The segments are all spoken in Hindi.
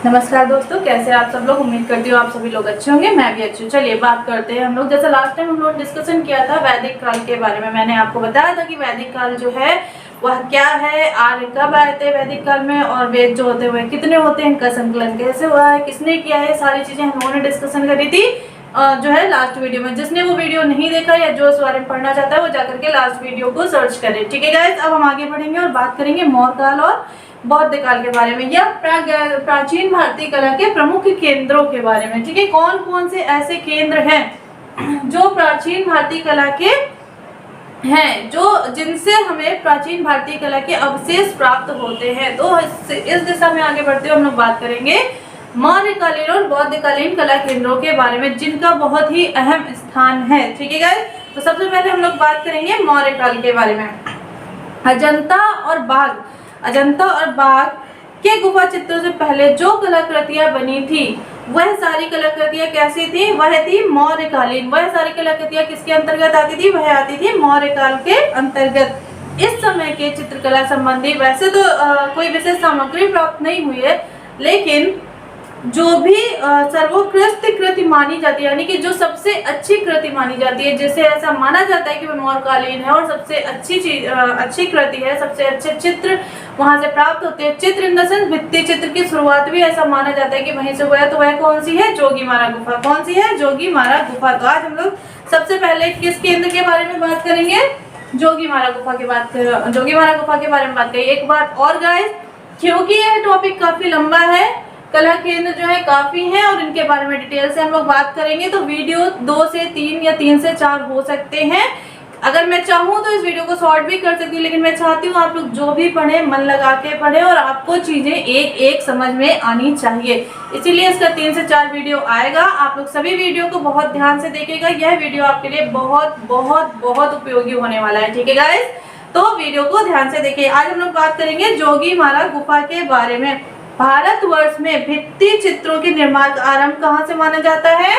नमस्कार दोस्तों, कैसे आप सब लोग। उम्मीद करती हूँ आप सभी लोग अच्छे होंगे, मैं भी अच्छी हूँ। चलिए बात करते हैं हम लोग। जैसे लास्ट टाइम हम लोग डिस्कशन किया था वैदिक काल के बारे में। मैंने आपको बताया था कि वैदिक काल जो है वह क्या है, आर्य कब आए थे वैदिक काल में, और वेद जो होते हैं कितने होते हैं, इनका संकलन कैसे हुआ है, किसने किया है, सारी चीजें हम लोगों ने डिस्कशन करी थी जो है लास्ट वीडियो में। जिसने वो वीडियो नहीं देखा या जो इस बारे में पढ़ना चाहता है वो जाकर के लास्ट वीडियो को सर्च करे। ठीक है गाइस, अब हम आगे बढ़ेंगे और बात करेंगे मौर्य काल और बौद्ध काल के बारे में, या प्राचीन भारतीय कला के प्रमुख केंद्रों के बारे में। ठीक है, कौन कौन से ऐसे केंद्र हैं जो प्राचीन भारतीय कला के हैं, जो जिनसे हमें प्राचीन भारतीय कला के अवशेष प्राप्त होते हैं। तो इस दिशा में आगे बढ़ते हुए हम लोग बात करेंगे मौर्यकालीन और बौद्धकालीन कला केंद्रों के बारे में, जिनका बहुत ही अहम स्थान है। ठीक है गाइस, तो सबसे पहले हम लोग बात करेंगे मौर्य काल के बारे में। अजंता और बाघ के गुफा चित्रों से पहले जो कलाकृतियां बनी थी वह सारी कलाकृतियां कैसी थी, वह थी मौर्यकालीन। वह सारी कलाकृतियां किसके अंतर्गत आती थी, वह आती थी मौर्य काल के अंतर्गत। इस समय के चित्रकला संबंधी वैसे तो कोई विशेष सामग्री प्राप्त नहीं हुई है, लेकिन जो भी सर्वोत्कृष्ट कृति मानी जाती है, यानी कि जो सबसे अच्छी कृति मानी जाती है, जिसे ऐसा माना जाता है कि वह मौर्यकालीन है और सबसे अच्छी चीज अच्छी कृति है, सबसे अच्छे चित्र वहां से प्राप्त होते हैं। चित्र इन द सेंस भित्ति चित्र की शुरुआत भी ऐसा माना जाता है कि वहीं से हुआ है। तो वह कौन सी है, जोगीमारा गुफा। कौन सी है, जोगीमारा गुफा। तो आज हम लोग सबसे पहले किस केंद्र के बारे में बात करेंगे, जोगीमारा गुफा की बात करें, जोगीमारा गुफा के बारे में बात करेंगे। एक बात और गाइस, क्योंकि यह टॉपिक काफी लंबा है, कला केंद्र जो है काफी हैं और इनके बारे में डिटेल से हम लोग बात करेंगे, तो वीडियो 2 से 3 या 3 से 4 हो सकते हैं। अगर मैं चाहूँ तो इस वीडियो को शॉर्ट भी कर सकती हूँ, लेकिन मैं चाहती हूँ आप लोग जो भी पढ़े मन लगा के पढ़े और आपको चीजें एक एक समझ में आनी चाहिए। इसीलिए इसका 3 से 4 वीडियो आएगा। आप लोग सभी वीडियो को बहुत ध्यान से देखिएगा, यह वीडियो आपके लिए बहुत बहुत बहुत उपयोगी होने वाला है। ठीक है गाइस, तो वीडियो को ध्यान से देखिए। आज हम लोग बात करेंगे जोगीमारा गुफा के बारे में। भारतवर्ष में भित्ति चित्रों के निर्माण का आरंभ कहाँ से माना जाता है,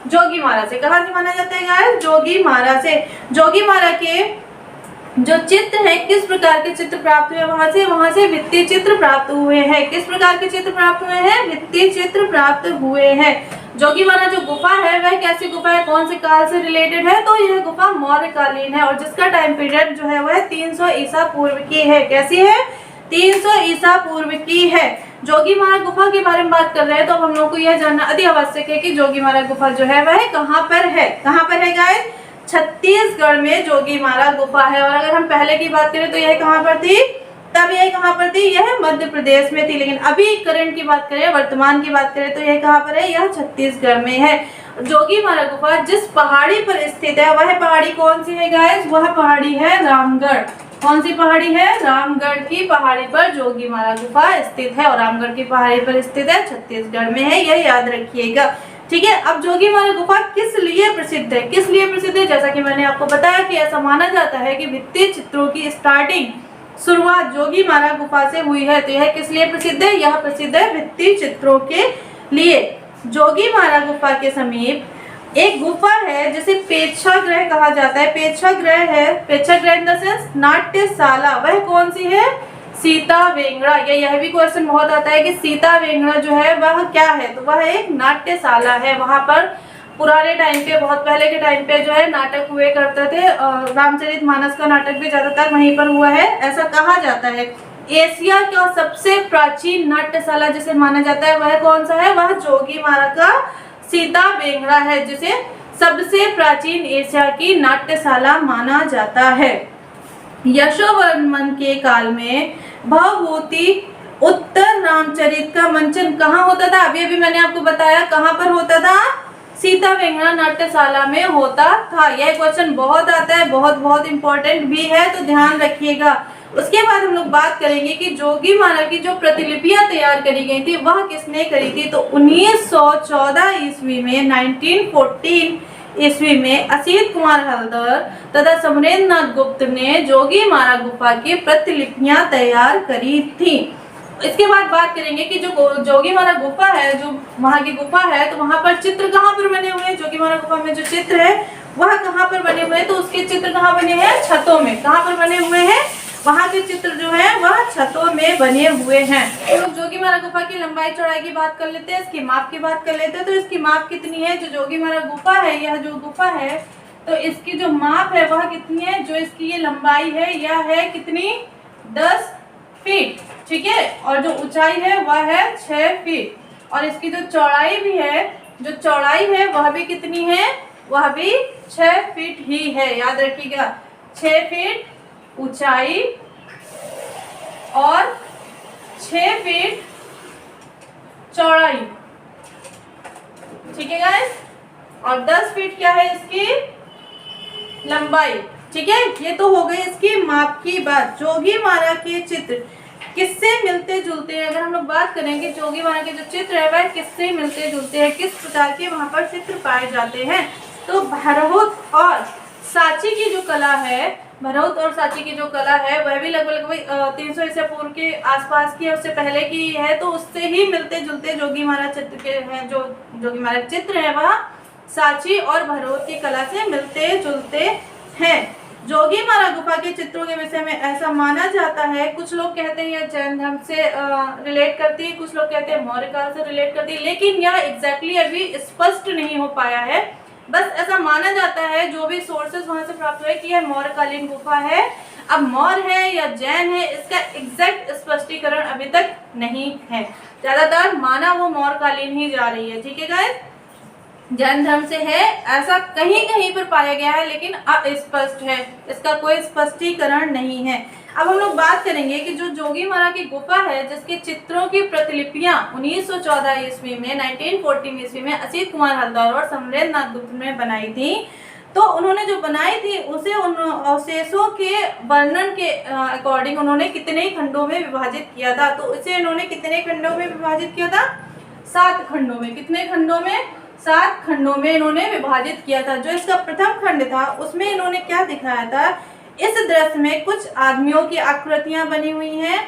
जोगीमारा से। कहाँ से माना जाता है गाइस, जोगीमारा से। जोगीमारा के जो चित्र है, किस प्रकार के चित्र प्राप्त हुए वहां से भित्ति चित्र प्राप्त हुए हैं। किस प्रकार के चित्र प्राप्त हुए हैं, भित्ति चित्र प्राप्त हुए हैं। जोगीमारा जो गुफा है वह कैसी गुफा है, कौन से काल से रिलेटेड है, तो यह गुफा मौर्यकालीन है और जिसका टाइम पीरियड जो है वह 300 ईसा पूर्व की है। कैसी है, 300 ईसा पूर्व की है। जोगीमारा गुफा के बारे में बात कर रहे हैं, तो अब हम लोग को यह जानना अति आवश्यक है कि जोगीमारा गुफा जो है वह कहाँ पर है। कहाँ पर है गाइस, छत्तीसगढ़ में जोगीमारा गुफा है। और अगर हम पहले की बात करें तो यह कहाँ पर थी, तब यह कहाँ पर थी, यह मध्य प्रदेश में थी। लेकिन अभी करंट की बात करें, वर्तमान की बात करें, तो यह कहाँ पर है, यह छत्तीसगढ़ में है। जोगीमारा गुफा जिस पहाड़ी पर स्थित है वह पहाड़ी कौन सी है गाइस, वह पहाड़ी है रामगढ़। कौन सी पहाड़ी है, रामगढ़ की पहाड़ी पर जोगीमारा गुफा स्थित है और रामगढ़ की पहाड़ी पर स्थित है, छत्तीसगढ़ में है, यह याद रखिएगा। ठीक है, अब जोगीमारा गुफा किस लिए प्रसिद्ध है, किस लिए प्रसिद्ध है, जैसा कि मैंने आपको बताया कि ऐसा माना जाता है कि भित्ति चित्रों की शुरुआत जोगीमारा गुफा से हुई है। तो यह किस लिए प्रसिद्ध है, यह प्रसिद्ध है भित्ति चित्रों के लिए। जोगीमारा गुफा के समीप एक गुफा है जिसे प्रेक्षागृह कहा जाता है। प्रेक्षागृह है, प्रेक्षागृह इन द सेंस नाट्यशाला। वह कौन सी है, सीता वेंगड़ा। यह भी क्वेश्चन बहुत आता है कि सीता वेंगड़ा जो है वह क्या है, तो वह एक नाट्यशाला है। वहां पर पुराने टाइम पे, बहुत पहले के टाइम पे जो है नाटक हुए करते थे। रामचरितमानस का नाटक भी ज्यादातर वहीं पर हुआ है, ऐसा कहा जाता है। एशिया का सबसे प्राचीन नाट्यशाला जिसे माना जाता है वह कौन सा है, वह जोगीमारा का सीता वेंगड़ा है, जिसे सबसे प्राचीन एशिया की नाट्यशाला माना जाता है। यशोवर्मन के काल में भवभूति उत्तर रामचरित का मंचन कहाँ होता था, अभी अभी मैंने आपको बताया कहाँ पर होता था, सीता वेंगड़ा नाट्यशाला में होता था। यह क्वेश्चन बहुत आता है, बहुत बहुत इंपॉर्टेंट भी है, तो ध्यान रखिएगा। उसके बाद हम लोग बात करेंगे कि जोगीमारा की जो प्रतिलिपियां तैयार करी गई थी वह किसने करी थी, तो 1914 ईस्वी में 1914 ईस्वी में असित कुमार हल्दर तथा समरेंद्रनाथ गुप्त ने जोगीमारा गुफा की प्रतिलिपियां तैयार करी थी। इसके बाद बात करेंगे कि जो जोगीमारा गुफा है, जो वहाँ की गुफा है, तो वहाँ पर चित्र कहाँ पर बने हुए हैं, जोगीमारा गुफा में जो चित्र है वह कहाँ पर बने हुए हैं, तो उसके चित्र कहाँ बने हैं, छतों में। कहाँ पर बने हुए हैं, वहाँ के चित्र जो है वह छतों में बने हुए हैं। तो लोग जोगीमारा गुफा की लंबाई चौड़ाई की बात कर लेते हैं, इसकी माप की बात कर लेते हैं। तो इसकी माप कितनी है, जो जोगीमारा गुफा है, यह जो गुफा है तो इसकी जो माप है वह कितनी है, जो इसकी ये लंबाई है यह है कितनी, 10 फीट, ठीक है। और जो ऊंचाई है वह है 6 फीट, और इसकी जो चौड़ाई भी है, जो चौड़ाई है वह भी कितनी है, वह भी 6 फीट ही है। याद रखिएगा, 6 फीट ऊंचाई और 6 फीट चौड़ाई, ठीक है गाइस। और 10 फीट क्या है इसकी लंबाई, ठीक है। ये तो हो गई इसकी माप की बात। जोगीमारा के चित्र किससे मिलते जुलते हैं, अगर हम लोग बात करें कि जोगीमारा के जो चित्र है वह किससे मिलते जुलते हैं, किस प्रकार के वहां पर चित्र पाए जाते हैं, तो भरहुत और सांची की जो कला है, भरहुत और सांची की जो कला है वह भी लगभग 300 ईसा पूर्व के आसपास की, उससे पहले की है। तो उससे ही मिलते जुलते जोगीमारा चित्र के हैं, जो जोगीमारा चित्र है वह सांची और भरहुत की कला से मिलते जुलते हैं। जोगीमारा गुफा के चित्रों के विषय में ऐसा माना जाता है, कुछ लोग कहते हैं यह जैन धर्म से रिलेट करती है, कुछ लोग कहते हैं मौर्य काल से रिलेट करती है, लेकिन यह एग्जैक्टली अभी स्पष्ट नहीं हो पाया है। बस ऐसा माना जाता है, जो भी सोर्सेज वहां से प्राप्त हुए, कि यह मौर्यकालीन गुफा है। अब मौर्य है या जैन है, इसका एग्जैक्ट स्पष्टीकरण अभी तक नहीं है। ज्यादातर माना वो मौर्यकालीन ही जा रही है, ठीक है गाइस। जैन धर्म से है ऐसा कहीं कहीं पर पाया गया है, लेकिन अस्पष्ट है, इसका कोई स्पष्टीकरण नहीं है। अब हम लोग बात करेंगे कि जो जोगीमारा की गुफा है, जिसके चित्रों की प्रतिलिपियां 1914 ईस्वी में 1914 ईस्वी में असित कुमार हल्दार और समरेंद्र नाथ गुप्त ने बनाई थी। तो उन्होंने जो बनाई थी उसे उन अवशेषों के वर्णन के अकॉर्डिंग उन्होंने कितने खंडों में विभाजित किया था। तो इसे इन्होंने कितने खंडों में विभाजित किया था, 7 खंडों में। कितने खंडों में, 7 खंडों में इन्होंने विभाजित किया था। जो इसका प्रथम खंड था उसमें इन्होंने क्या दिखाया था, इस दृश्य में कुछ आदमियों की आकृतियां बनी हुई हैं,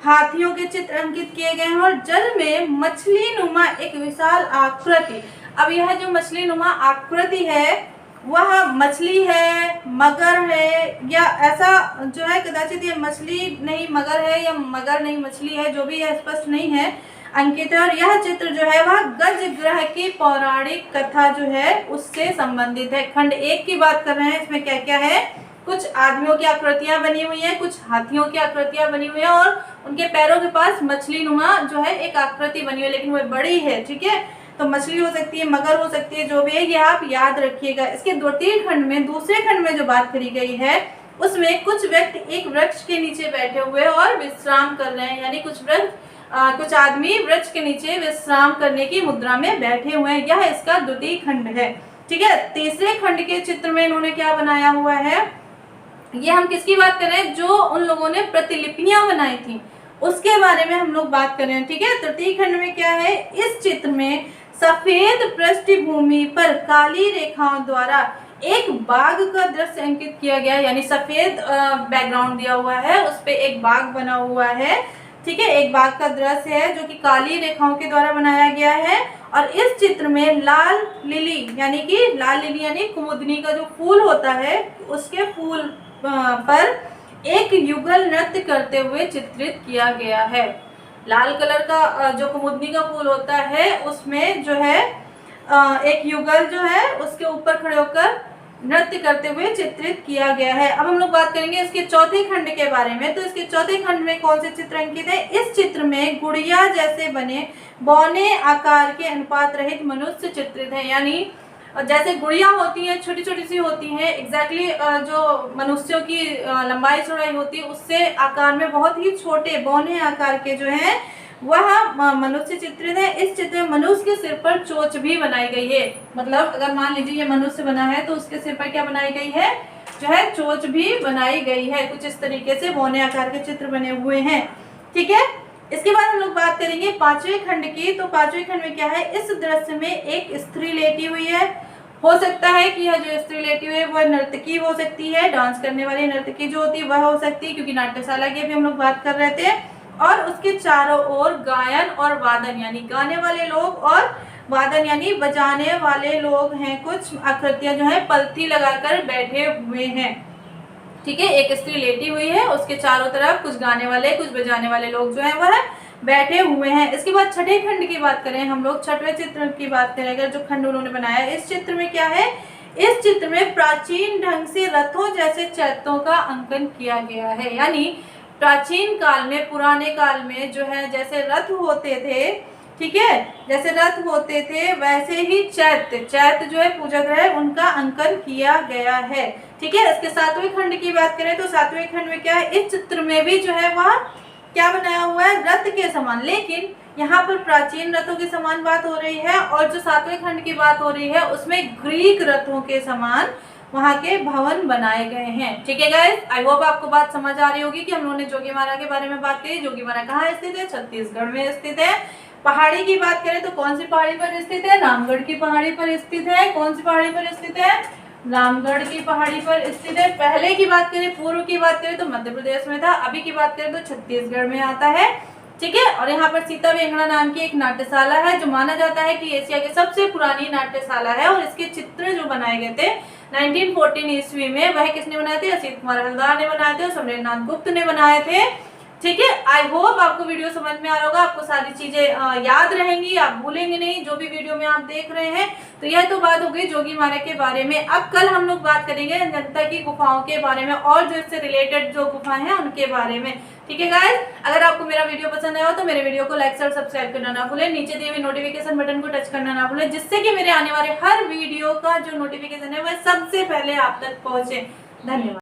हाथियों के चित्र अंकित किए गए हैं और जल में मछली नुमा एक विशाल आकृति। अब यह जो मछली नुमा आकृति है वह मछली है, मगर है, या ऐसा जो है कदाचित ये मछली नहीं मगर है या मगर नहीं मछली है, जो भी है स्पष्ट नहीं है, अंकित है। और यह चित्र जो है वह गज ग्रह की पौराणिक कथा जो है उससे संबंधित है। खंड 1 की बात कर रहे हैं, इसमें क्या क्या है, कुछ आदमियों की आकृतियां बनी हुई हैं, कुछ हाथियों की आकृतियां बनी हुई हैं और उनके पैरों के पास मछली नुमा जो है एक आकृति बनी हुई है, लेकिन वह बड़ी है, ठीक है। तो मछली हो सकती है, मगर हो सकती है, जो भी है ये आप याद रखिएगा। इसके द्वितीय खंड में, दूसरे खंड में जो बात करी गई है उसमें कुछ व्यक्ति एक वृक्ष के नीचे बैठे हुए और विश्राम कर रहे हैं, यानी कुछ आदमी वृक्ष के नीचे विश्राम करने की मुद्रा में बैठे हुए हैं। यह इसका द्वितीय खंड है, ठीक है। तीसरे खंड के चित्र में इन्होंने क्या बनाया हुआ है, ये हम किसकी बात कर रहे हैं, जो उन लोगों ने प्रतिलिपियां बनाई थी उसके बारे में हम लोग बात कर रहे हैं, ठीक है। तृतीय खंड में क्या है, इस चित्र में सफेद पृष्ठभूमि पर काली रेखाओं द्वारा एक बाघ का दृश्य अंकित किया गया है, यानी सफेद बैकग्राउंड दिया हुआ है, उस पे एक बाघ बना हुआ है, ठीक है। एक बाघ का दृश्य है जो कि काली रेखाओं के द्वारा बनाया गया है। और इस चित्र में लाल लिली यानी कुमुदनी का जो फूल होता है उसके फूल पर एक युगल नृत्य करते हुए चित्रित किया गया है। लाल कलर का जो कुमुदनी का फूल होता है उसमें जो है एक युगल जो है उसके ऊपर खड़े होकर नृत्य करते हुए चित्रित किया गया है। अब हम लोग बात करेंगे इसके चौथे खंड के बारे में। तो इसके चौथे खंड में कौन से चित्र अंकित है, इस चित्र में गुड़िया जैसे बने बौने आकार के अनुपात रहित मनुष्य चित्रित है, यानी जैसे गुड़िया होती हैं, छोटी छोटी सी होती हैं, एग्जैक्टली जो मनुष्यों की लंबाई चौड़ाई होती है उससे आकार में बहुत ही छोटे बौने आकार के जो है वह मनुष्य चित्रित है। इस चित्र में मनुष्य के सिर पर चोंच भी बनाई गई है, मतलब अगर मान लीजिए ये मनुष्य बना है तो उसके सिर पर क्या बनाई गई है, जो है चोंच भी बनाई गई है। कुछ इस तरीके से बौने आकार के चित्र बने हुए हैं, ठीक है। इसके बाद हम लोग बात करेंगे पांचवें खंड की। तो पांचवें खंड में क्या है, इस दृश्य में एक स्त्री लेटी हुई है। हो सकता है कि यह जो स्त्री लेटी हुई है वह नर्तकी हो सकती है, डांस करने वाली नर्तकी जो होती है वह हो सकती है, क्योंकि नाट्यशाला की भी हम लोग बात कर रहे थे। और उसके चारों ओर गायन और वादन यानी गाने वाले लोग और वादन यानी बजाने वाले लोग हैं। कुछ आकृतियां जो है पलथी लगाकर बैठे हुए हैं। ठीक है, एक स्त्री लेटी हुई है, उसके चारों तरफ कुछ गाने वाले कुछ बजाने वाले लोग जो है वह बैठे हुए हैं। इसके बाद छठे खंड की बात करें हम लोग, छठवें चित्र की बात करें अगर, जो खंड उन्होंने बनाया, इस चित्र में क्या है, इस चित्र में प्राचीन ढंग से रथों जैसे चैत्यों का अंकन किया गया है। यानी प्राचीन काल में, पुराने काल में जो है जैसे रथ होते थे, ठीक है, जैसे रथ होते थे वैसे ही चैत्य जो है पूजा ग्रह उनका अंकन किया गया है। ठीक है, इसके सातवें खंड की बात करें तो सातवें खंड में क्या है, इस चित्र में भी जो है वह क्या बनाया हुआ है, रथ के समान, लेकिन यहाँ पर प्राचीन रथों के समान बात हो रही है, और जो सातवें खंड की बात हो रही है उसमें ग्रीक रथों के समान वहां के भवन बनाए गए हैं। ठीक है गाइस, आई होप आपको बात समझ आ रही होगी कि हम लोगों ने जोगीमारा के बारे में बात करी। जोगीमारा कहाँ स्थित है, छत्तीसगढ़ में स्थित है। पहाड़ी की बात करें तो कौन सी पहाड़ी पर स्थित है, रामगढ़ की पहाड़ी पर स्थित है। कौन सी पहाड़ी पर स्थित है, रामगढ़ की पहाड़ी पर स्थित है। पहले की बात करें, पूर्व की बात करें तो मध्य प्रदेश में था, अभी की बात करें तो छत्तीसगढ़ में आता है। ठीक है, और यहाँ पर सीता वेंगड़ा नाम की एक नाट्यशाला है जो माना जाता है कि एशिया की सबसे पुरानी नाट्यशाला है, और इसके चित्र जो बनाए गए थे 1914 ईस्वी में, वह किसने बनाए थे, असित कुमार हल्दार ने बनाए थे और सम्राट गुप्त ने बनाए थे। ठीक है, आई होप आपको वीडियो समझ में आ रहा होगा, आपको सारी चीजें याद रहेंगी, आप भूलेंगे नहीं जो भी वीडियो में आप देख रहे हैं। तो यह तो बात हो गई जोगीमारा के बारे में। अब कल हम लोग बात करेंगे अजंता की गुफाओं के बारे में और जो इससे रिलेटेड जो गुफाएं हैं उनके बारे में। ठीक है गाइस, अगर आपको मेरा वीडियो पसंद आया हो तो मेरे वीडियो को लाइक और सब्सक्राइब करना ना भूलें, नीचे दिए हुए नोटिफिकेशन बटन को टच करना ना भूलें, जिससे कि मेरे आने वाले हर वीडियो का जो नोटिफिकेशन है वह सबसे पहले आप तक पहुंचे। धन्यवाद।